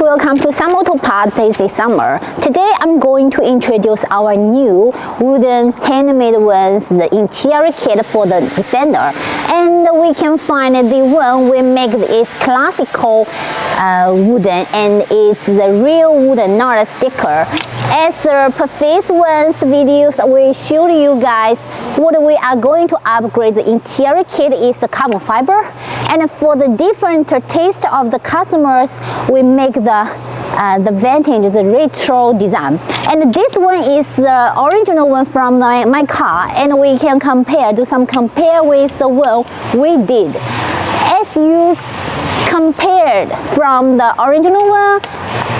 Welcome to Some Auto Parts. This is Summer. Today I'm going to introduce our new wooden handmade ones, the interior kit for the Defender. And we can find the one we make is classical wooden, and it's the real wooden, not a sticker. As the previous ones videos, we showed you guys what we are going to upgrade. The interior kit is the carbon fiber, and for the different taste of the customers, we make the vintage, the retro design. And this one is the original one from my car, and we can compare with the one we did. As you compared from the original one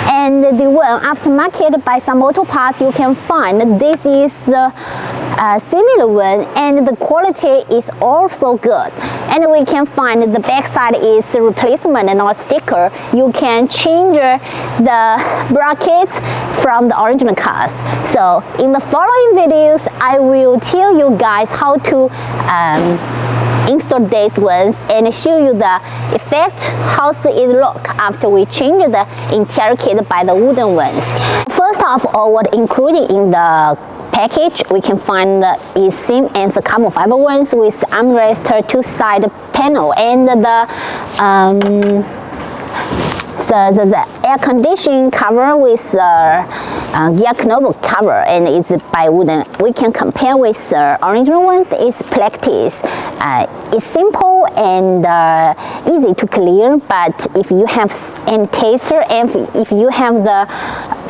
and the one aftermarket by Some Auto Parts, you can find this is a similar one, and the quality is also good. And we can find the back side is replacement and not sticker. You can change the brackets from the original cars. So in the following videos, I will tell you guys how to install these ones and show you the effect, how it look after we change the interior kit by the wooden ones. First of all, what included in the package, we can find is same as the carbon fiber ones with armrest, two-side panel, and the air conditioning cover with gear knob cover, and it's by wooden. We can compare with the original one. It's practice. It's simple and easy to clear, but if you have any taster and if you have the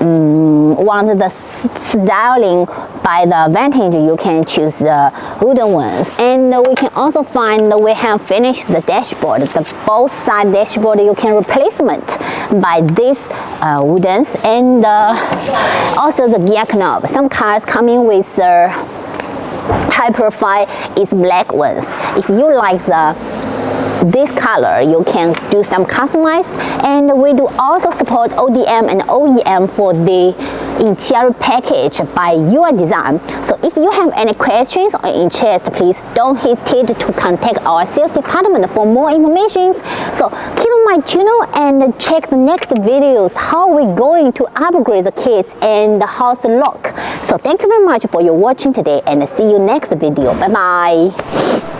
want the styling by the vintage, you can choose the wooden ones. And we can also find we have finished the dashboard, the both side dashboard. You can replacement by this woodens, and also the gear knob. Some cars coming with the high profile is black ones. If you like this color, you can do some customized, and we do also support ODM and OEM for the interior package by your design. So if you have any questions or interest, please don't hesitate to contact our sales department for more information. So keep on my channel and check the next videos how we're going to upgrade the kits and how it look. So thank you very much for your watching today, and see you next video. Bye bye.